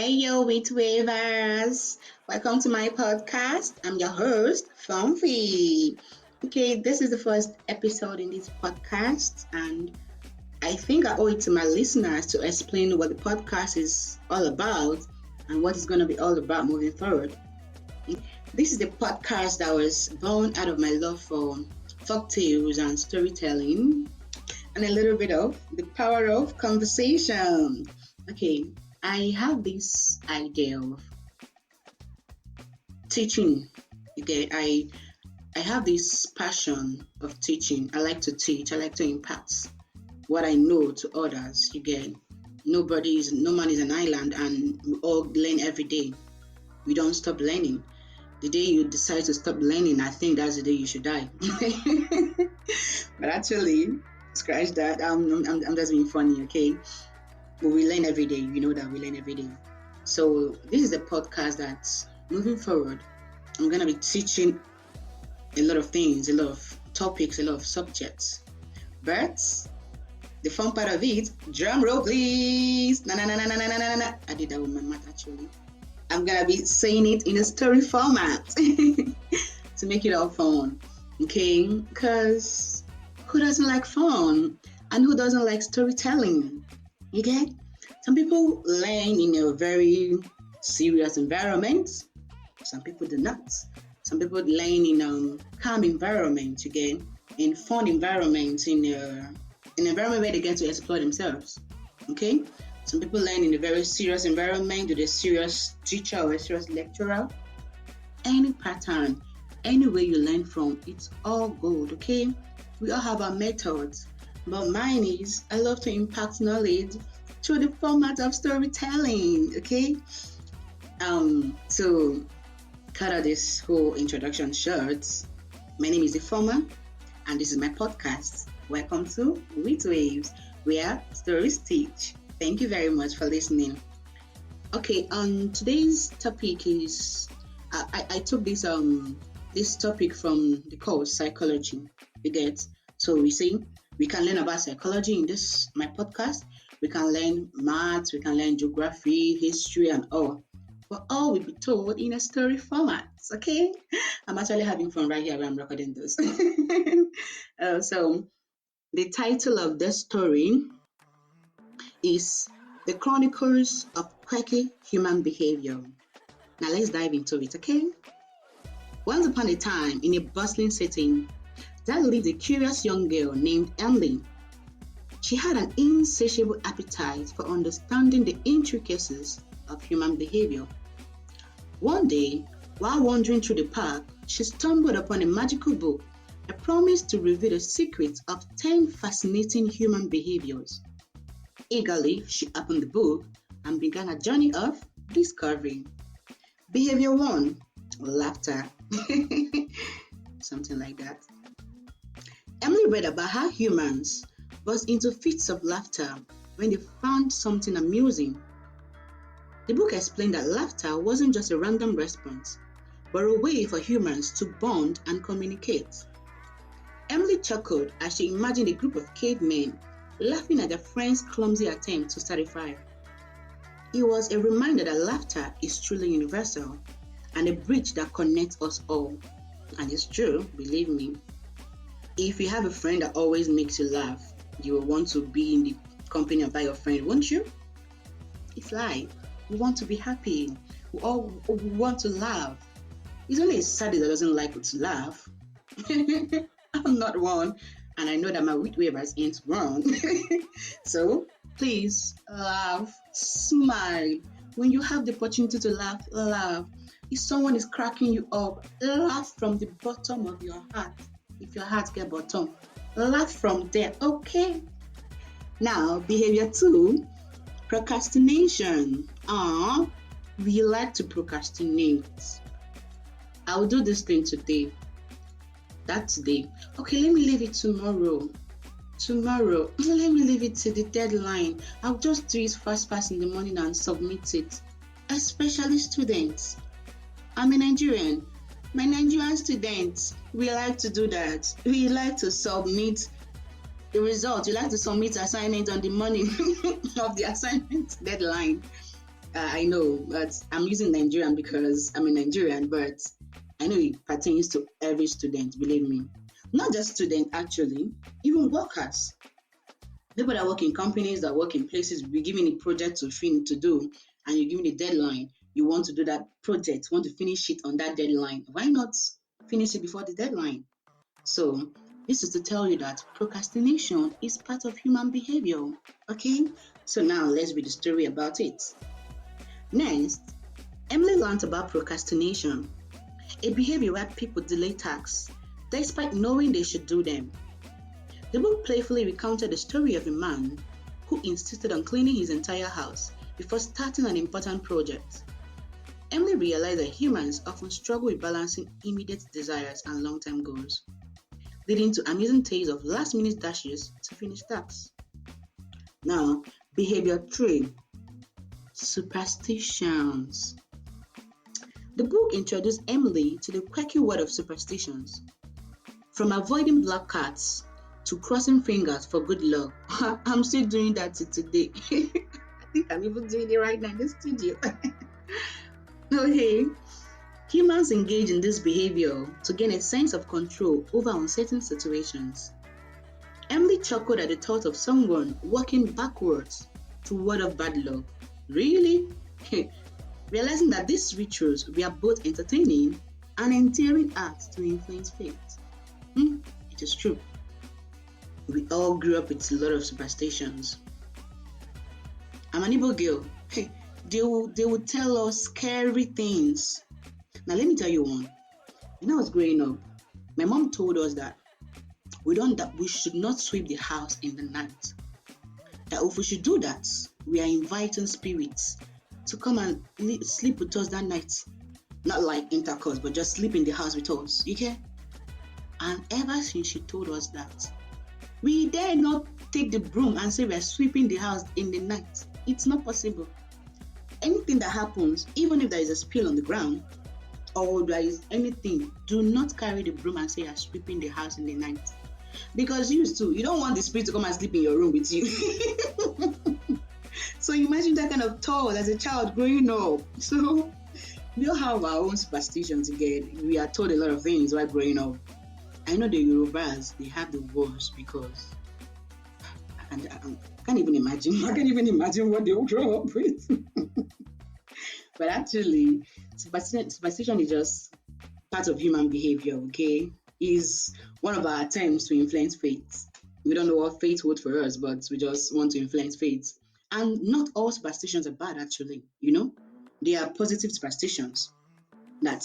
Hey yo, wheat wavers! Welcome to my podcast. I'm your host, Funfi. Okay, this is the first episode in this podcast, and I think I owe it to my listeners to explain what the podcast is all about and what it's going to be all about moving forward. This is the podcast that was born out of my love for folktales and storytelling, and a little bit of the power of conversation. Okay, I have this idea of teaching. Okay, I have this passion of teaching. I like to teach. I like to impart what I know to others. You get no man is an island, and we all learn every day. We don't stop learning. The day you decide to stop learning, I think that's the day you should die. But actually, scratch that. I'm just being funny, okay? But we learn every day. You know that we learn every day. So this is a podcast that, moving forward, I'm gonna be teaching a lot of things, a lot of topics, a lot of subjects. But the fun part of it, drum roll please. Na na na na na na na na. I did that with my mouth actually. I'm gonna be saying it in a story format to make it all fun. Okay, because who doesn't like fun? And who doesn't like storytelling? You get? Some people learn in a very serious environment. Some people do not. Some people learn in a calm environment, you get? In fun environment, in an environment where they get to explore themselves. Okay? Some people learn in a very serious environment with a serious teacher or a serious lecturer. Any pattern, any way you learn from, it's all good, okay? We all have our methods. But mine is, I love to impact knowledge through the format of storytelling, okay? So cut out this whole introduction short. My name is The Former, and this is my podcast. Welcome to Wheat Waves, where stories teach. Thank you very much for listening. Okay, today's topic is, I took this topic from the course psychology. You get? So we see we can learn about psychology in this my podcast. We can learn maths, we can learn geography, history, and all. But all will be told in a story format. Okay? I'm actually having fun right here when I'm recording this. So the title of this story is The Chronicles of Quirky Human Behavior. Now let's dive into it, okay? Once upon a time, in a bustling setting, there lived a curious young girl named Emily. She had an insatiable appetite for understanding the intricacies of human behavior. One day, while wandering through the park, she stumbled upon a magical book that promised to reveal the secrets of 10 fascinating human behaviors. Eagerly, she opened the book and began a journey of discovery. Behavior 1, laughter. Something like that. Emily read about how humans burst into fits of laughter when they found something amusing. The book explained that laughter wasn't just a random response, but a way for humans to bond and communicate. Emily chuckled as she imagined a group of cavemen laughing at their friend's clumsy attempt to start a fire. It was a reminder that laughter is truly universal and a bridge that connects us all. And it's true, believe me. If you have a friend that always makes you laugh, you will want to be in the company of that your friend, won't you? It's life. We want to be happy. We all want to laugh. It's only a sadist that doesn't like to laugh. I'm not one, and I know that my wheat wavers ain't wrong. So please laugh, smile. When you have the opportunity to laugh, laugh. If someone is cracking you up, laugh from the bottom of your heart. If your heart get bottom, laugh from there, okay? Now, behavior 2, procrastination. We like to procrastinate. I will do this thing today. That's today. Okay, let me leave it tomorrow. Let me leave it to the deadline. I'll just do it fast in the morning and submit it. Especially students. I'm a Nigerian. My Nigerian students, we like to do that. We like to submit the result. We like to submit assignment on the morning of the assignment deadline. I know, but I'm using Nigerian because I'm a Nigerian, but I know it pertains to every student, believe me. Not just student, actually, even workers. People that work in companies, that work in places, we given a project to do, and you're given a deadline. You want to do that project, want to finish it on that deadline. Why not finish it before the deadline? So, this is to tell you that procrastination is part of human behavior. Okay? So, now let's read the story about it. Next, Emily learned about procrastination, a behavior where people delay tasks despite knowing they should do them. The book playfully recounted the story of a man who insisted on cleaning his entire house before starting an important project. Emily realized that humans often struggle with balancing immediate desires and long-term goals, leading to amusing tales of last-minute dashes to finish tasks. Now, behavior 3, superstitions. The book introduced Emily to the quirky world of superstitions, from avoiding black cats to crossing fingers for good luck. I'm still doing that till today. I think I'm even doing it right now in the studio. Okay. Humans engage in this behavior to gain a sense of control over uncertain situations. Emily chuckled at the thought of someone walking backwards to ward off bad luck. Really? Realizing that these rituals were both entertaining and endearing acts to influence fate. It is true. We all grew up with a lot of superstitions. I'm an Igbo girl. They will tell us scary things. Now let me tell you one. When I was growing up, my mom told us that we should not sweep the house in the night. That if we should do that, we are inviting spirits to come and sleep with us that night. Not like intercourse, but just sleep in the house with us. You get? And ever since she told us that, we dare not take the broom and say we are sweeping the house in the night. It's not possible. Anything that happens, even if there is a spill on the ground, or there is anything, do not carry the broom and say you are sweeping the house in the night. Because you don't want the spirit to come and sleep in your room with you. So imagine that kind of thought as a child growing up. So we all have our own superstitions again. We are told a lot of things while growing up. I know the Yorubas, they have the worst because I can't even imagine. I can't even imagine what they will grow up with. But actually, superstition is just part of human behavior, okay? Is one of our attempts to influence fate. We don't know what fate holds for us, but we just want to influence fate. And not all superstitions are bad, actually, They are positive superstitions that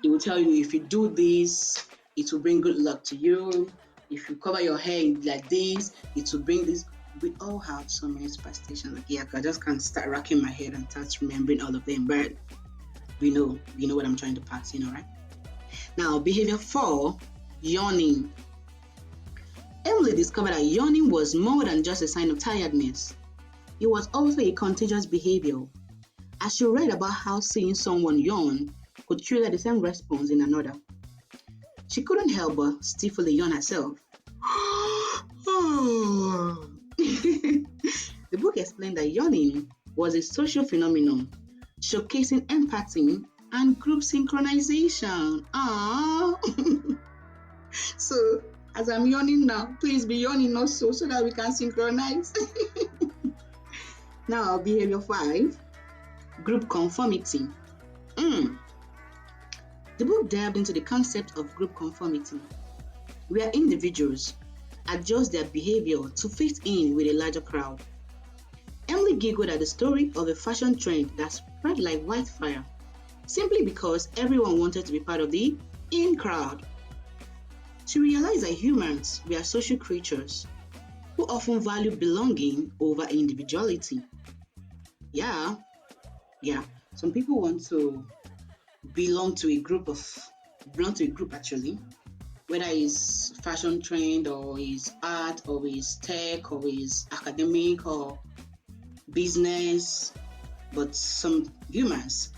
they will tell you if you do this, it will bring good luck to you. If you cover your hair like this, it will bring this. We all have so many superstitions. I just can't start racking my head and start remembering all of them, but we know what I'm trying to pass, right? Now, behavior 4, yawning. Emily discovered that yawning was more than just a sign of tiredness. It was also a contagious behavior, as she read about how seeing someone yawn could trigger the same response in another. She couldn't help but stifle a yawn herself. The book explained that yawning was a social phenomenon, showcasing empathy and group synchronization. So, as I'm yawning now, please be yawning also so that we can synchronize. Now, behavior 5, group conformity. The book delved into the concept of group conformity, where individuals adjust their behavior to fit in with a larger crowd. Emily giggled at the story of a fashion trend that spread like wildfire, simply because everyone wanted to be part of the in crowd. She realized that humans were social creatures who often value belonging over individuality. Yeah. Some people want to belong to a group actually, whether it's fashion trend or it's art or it's tech or it's academic or business. But some humans,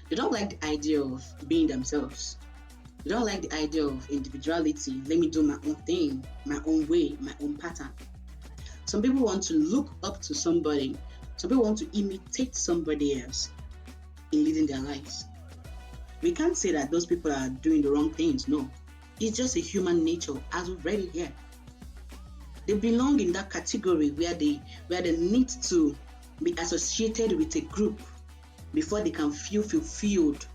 they don't like the idea of being themselves. They don't like the idea of individuality. Let me do my own thing, my own way, my own pattern. Some people want to look up to somebody Some people want to imitate somebody else in leading their lives. We can't say that those people are doing the wrong things. No, it's just a human nature, as we've read it here. They belong in that category where they need to be associated with a group before they can feel fulfilled.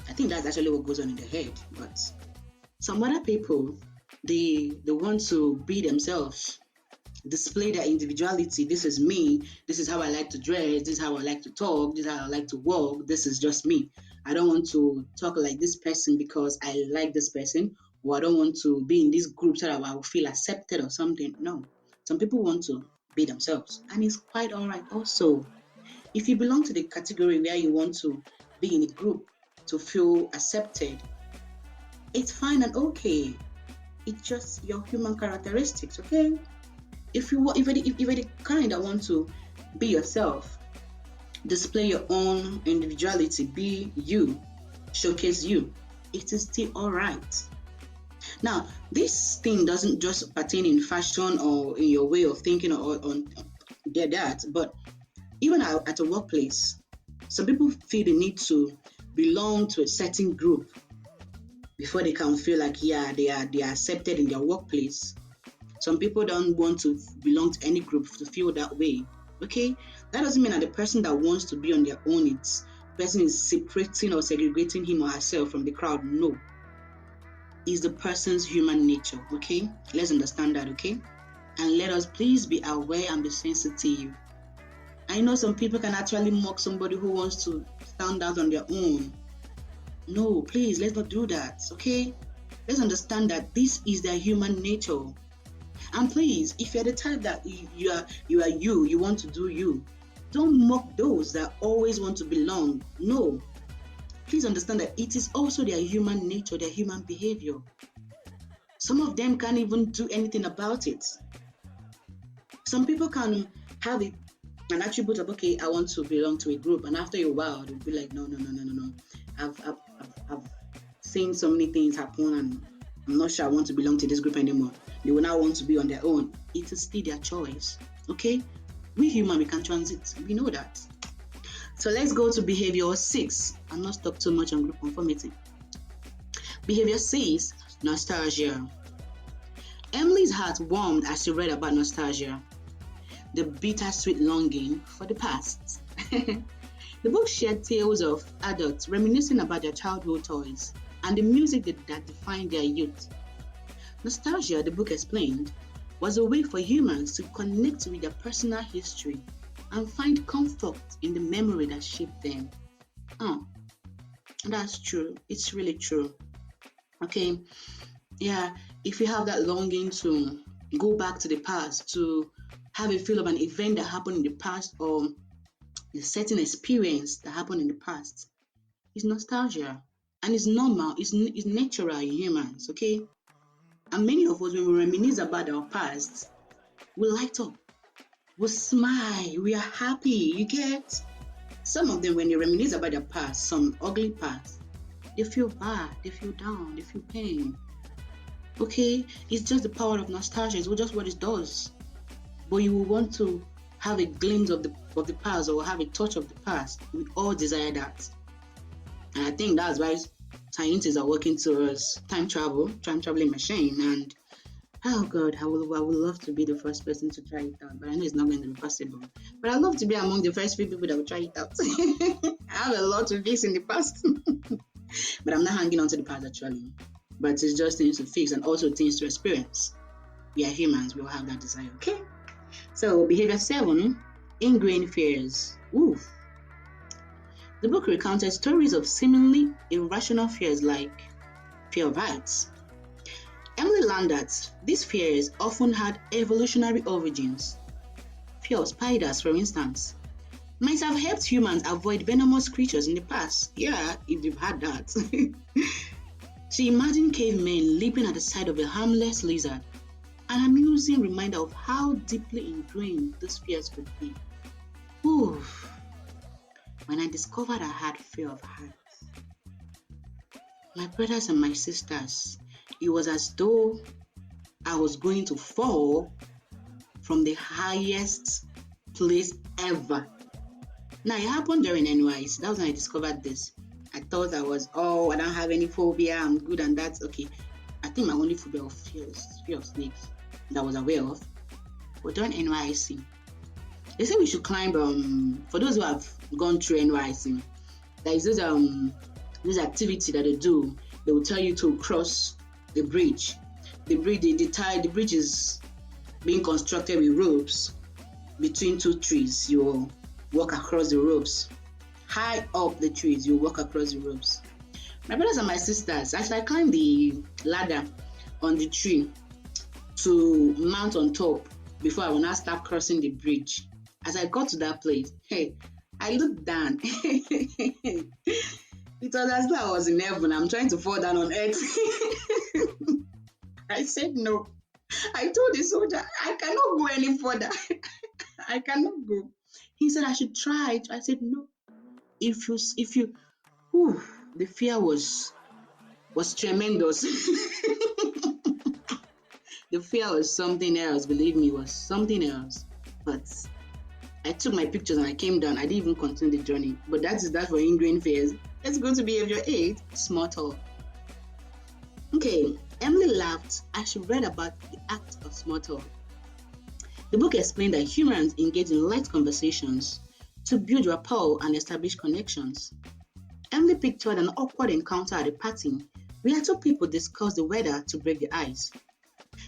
I think that's actually what goes on in their head. But some other people, they want to be themselves, display their individuality. This is me. This is how I like to dress. This is how I like to talk. This is how I like to walk. This is just me. I don't want to talk like this person because I like this person, or I don't want to be in this group so that I will feel accepted or something. No. Some people want to be themselves, and it's quite all right also. If you belong to the category where you want to be in a group to feel accepted, it's fine and okay. It's just your human characteristics, okay? If you're the kind that want to be yourself, display your own individuality, be you, showcase you, it is still all right. Now, this thing doesn't just pertain in fashion or in your way of thinking or on that, but even at a workplace, some people feel the need to belong to a certain group before they can feel like they are accepted in their workplace. Some people don't want to belong to any group to feel that way. Okay, that doesn't mean that the person that wants to be on their own, it's person is separating or segregating him or herself from the crowd. No, it's the person's human nature. Okay, let's understand that. Okay, and let us please be aware and be sensitive. I know some people can actually mock somebody who wants to stand out on their own. No, please, let's not do that. Okay, let's understand that this is their human nature. And please, if you're the type that you want to do you, don't mock those that always want to belong. No. Please understand that it is also their human nature, their human behavior. Some of them can't even do anything about it. Some people can have an attribute of, okay, I want to belong to a group, and after a while, they'll be like, no. I've seen so many things happen, and I'm not sure I want to belong to this group anymore. They will now want to be on their own. It is still their choice. Okay? We human, we can transit. We know that. So let's go to behavior 6. I'll not stop too much on group conformity. Behavior 6, nostalgia. Emily's heart warmed as she read about nostalgia, the bittersweet longing for the past. The book shared tales of adults reminiscing about their childhood toys and the music that defined their youth. Nostalgia, the book explained, was a way for humans to connect with their personal history and find comfort in the memory that shaped them. Oh, that's true. It's really true. Okay, yeah, if you have that longing to go back to the past, to have a feel of an event that happened in the past or a certain experience that happened in the past, it's nostalgia. And it's normal, it's natural in humans, okay? And many of us, when we reminisce about our past, we light up, we smile, we are happy, you get? Some of them, when they reminisce about their past, some ugly past, they feel bad, they feel down, they feel pain. Okay? It's just the power of nostalgia, it's just what it does. But you will want to have a glimpse of the past or have a touch of the past. We all desire that. And I think that's why scientists are working towards time traveling machine. And oh God, I would love to be the first person to try it out, but I know it's not going to be possible. But I'd love to be among the first few people that will try it out. I have a lot to fix in the past, but I'm not hanging on to the past actually. But it's just things to fix and also things to experience. We are humans, we all have that desire. Okay. So behavior 7, ingrained fears. Oof. The book recounted stories of seemingly irrational fears like fear of heights. Emily learned that these fears often had evolutionary origins. Fear of spiders, for instance, might have helped humans avoid venomous creatures in the past. Yeah, if you've had that. She imagined cavemen leaping at the sight of a harmless lizard, an amusing reminder of how deeply ingrained these fears could be. Oof. When I discovered I had fear of heights, my brothers and my sisters, it was as though I was going to fall from the highest place ever. Now, it happened during NYC. That was when I discovered this. I thought I don't have any phobia, I'm good, and that's okay. I think my only phobia was fear of snakes that I was aware of. But during NYC, they say we should climb, for those who have gone through NYC, there is this activity that they do. They will tell you to cross the bridge. The bridge is being constructed with ropes between two trees. You will walk across the ropes. High up the trees, you walk across the ropes. My brothers and my sisters, as I climbed the ladder on the tree to mount on top before I will now start crossing the bridge, as I got to that place, hey, I looked down. It was as though I was in heaven. I'm trying to fall down on earth. I said no. I told the soldier, I cannot go any further. I cannot go. He said I should try it. I said no. If you, the fear was tremendous. The fear was something else. Believe me, it was something else. But I took my pictures and I came down. I didn't even continue the journey. But that for ingrained fears. Let's go to behavior 8, small talk. Okay, Emily laughed as she read about the act of small talk. The book explained that humans engage in light conversations to build rapport and establish connections. Emily pictured an awkward encounter at a party where two people discussed the weather to break the ice.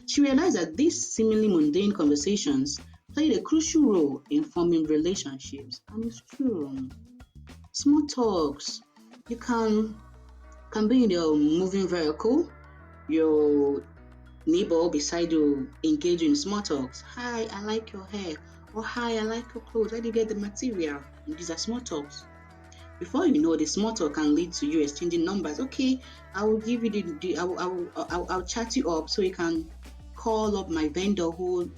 She realized that these seemingly mundane conversations played a crucial role in forming relationships. And it's true. Small talks. You can be in your moving vehicle, your neighbor beside you engage in small talks. Hi, I like your hair. Or hi, I like your clothes. Where do you get the material? And these are small talks. Before you know, the small talk can lead to you exchanging numbers. Okay, I will give you I'll chat you up so you can call up my vendor who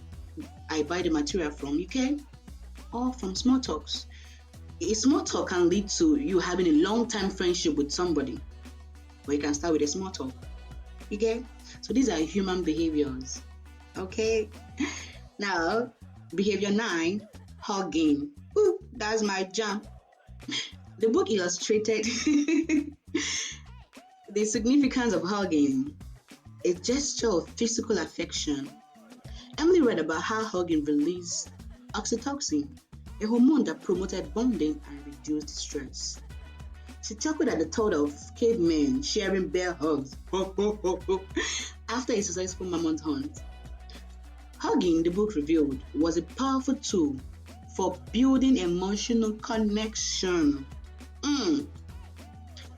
I buy the material from. Okay, all from small talks. A small talk can lead to you having a long-time friendship with somebody, but you can start with a small talk. Okay, so these are human behaviors. Okay, now behavior 9, hugging. Ooh, that's my jam. The book illustrated the significance of hugging, a gesture of physical affection. Emily read about how hugging released oxytocin, a hormone that promoted bonding and reduced stress. She chuckled at the thought of cavemen sharing bear hugs after a successful mammoth hunt. Hugging, the book revealed, was a powerful tool for building emotional connection.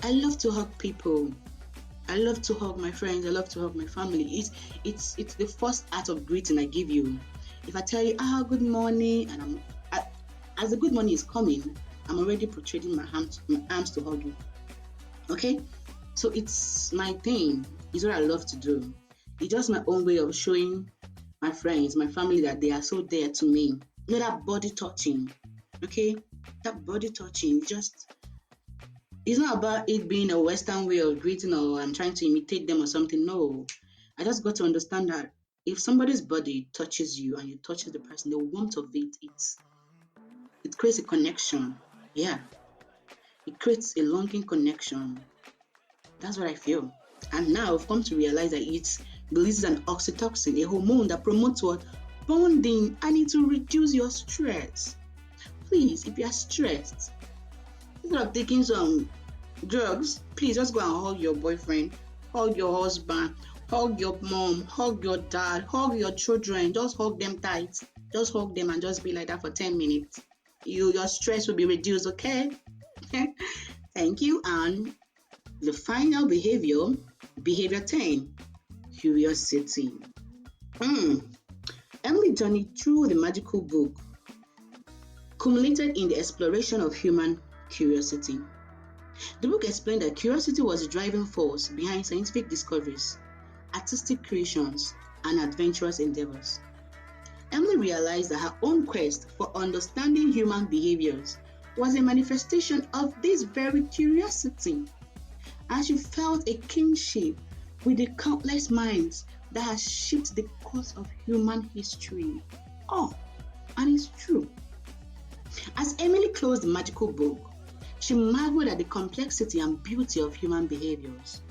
I love to hug people. I love to hug my friends. I love to hug my family. It's the first act of greeting I give you. If I tell you, good morning, and as the good morning is coming, I'm already protruding my arms to hug you. Okay? So it's my thing. It's what I love to do. It's just my own way of showing my friends, my family, that they are so there to me. Not that body touching. Okay? That body touching, it's not about it being a Western way of greeting or I'm trying to imitate them or something. No. I just got to understand that if somebody's body touches you and you touch the person, the warmth of it creates a connection. Yeah. It creates a longing connection. That's what I feel. And now I've come to realize that it releases an oxytocin, a hormone that promotes what? Bonding, and it will reduce your stress. Please, if you are stressed, instead of taking some drugs, please just go and hug your boyfriend, hug your husband, hug your mom, hug your dad, hug your children. Just hug them tight. Just hug them and just be like that for 10 minutes. Your stress will be reduced, okay? Thank you. And the final behavior 10, curiosity. Emily journey through the magical book culminated in the exploration of human curiosity. The book explained that curiosity was the driving force behind scientific discoveries, artistic creations, and adventurous endeavors. Emily realized that her own quest for understanding human behaviors was a manifestation of this very curiosity, and she felt a kinship with the countless minds that has shaped the course of human history. And it's true. As Emily closed the magical book, she marveled at the complexity and beauty of human behaviors.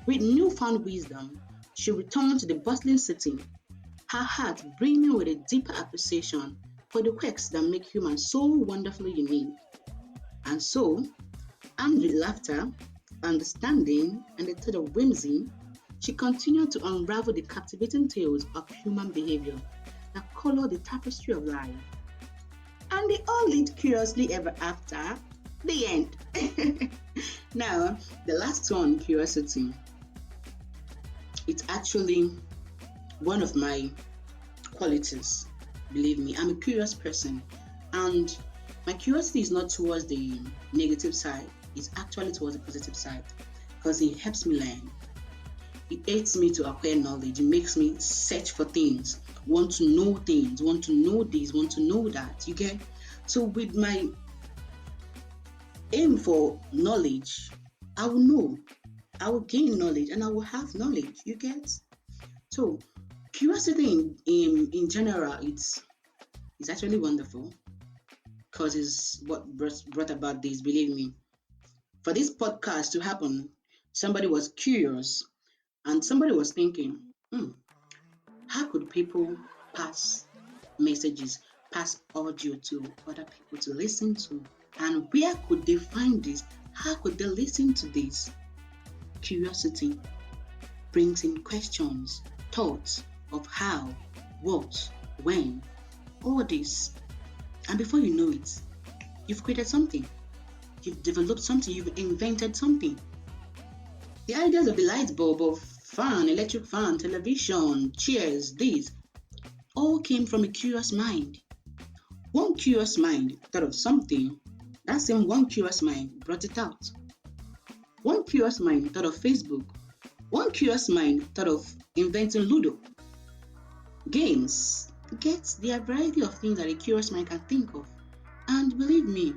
With newfound wisdom, she returned to the bustling city, her heart brimming with a deeper appreciation for the quirks that make humans so wonderfully unique. And so, armed with laughter, understanding, and a touch of whimsy, she continued to unravel the captivating tales of human behavior that color the tapestry of life. And they all lived curiously ever after. The end. Now, the last one, curiosity. It's actually one of my qualities. Believe me, I'm a curious person, and my curiosity is not towards the negative side, it's actually towards the positive side because it helps me learn. It aids me to acquire knowledge, it makes me search for things, want to know things, want to know this, want to know that. You get? So, with my aim for knowledge, I will know, I will gain knowledge, and I will have knowledge. You get? So, curiosity in general, it's actually wonderful because it's what brought about this. Believe me, for this podcast to happen, somebody was curious and somebody was thinking, how could people pass messages, pass audio to other people to listen to? And where could they find this? How could they listen to this? Curiosity brings in questions, thoughts of how, what, when, all this. And before you know it, you've created something. You've developed something. You've invented something. The ideas of the light bulb, of fan, electric fan, television, chairs, these, all came from a curious mind. One curious mind thought of something, that same one curious mind brought it out. One curious mind thought of Facebook. One curious mind thought of inventing Ludo. Games. There are a variety of things that a curious mind can think of. And believe me,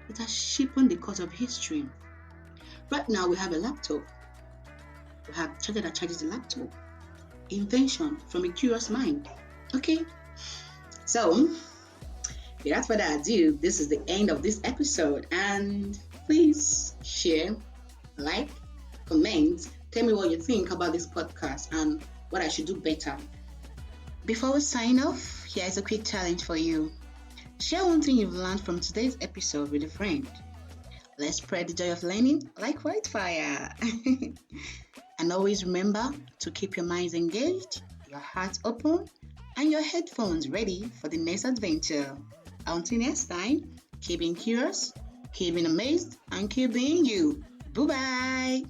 it has shaped the course of history. Right now we have a laptop. We have charger that charges the laptop. Invention from a curious mind. Okay? So, without further ado, this is the end of this episode. And please share, like, comment, tell me what you think about this podcast and what I should do better. Before we sign off, here's a quick challenge for you. Share one thing you've learned from today's episode with a friend. Let's spread the joy of learning like wildfire. And always remember to keep your minds engaged, your heart open, and your headphones ready for the next adventure. Until next time, keep being curious, keep being amazed, and keep being you. Bye-bye.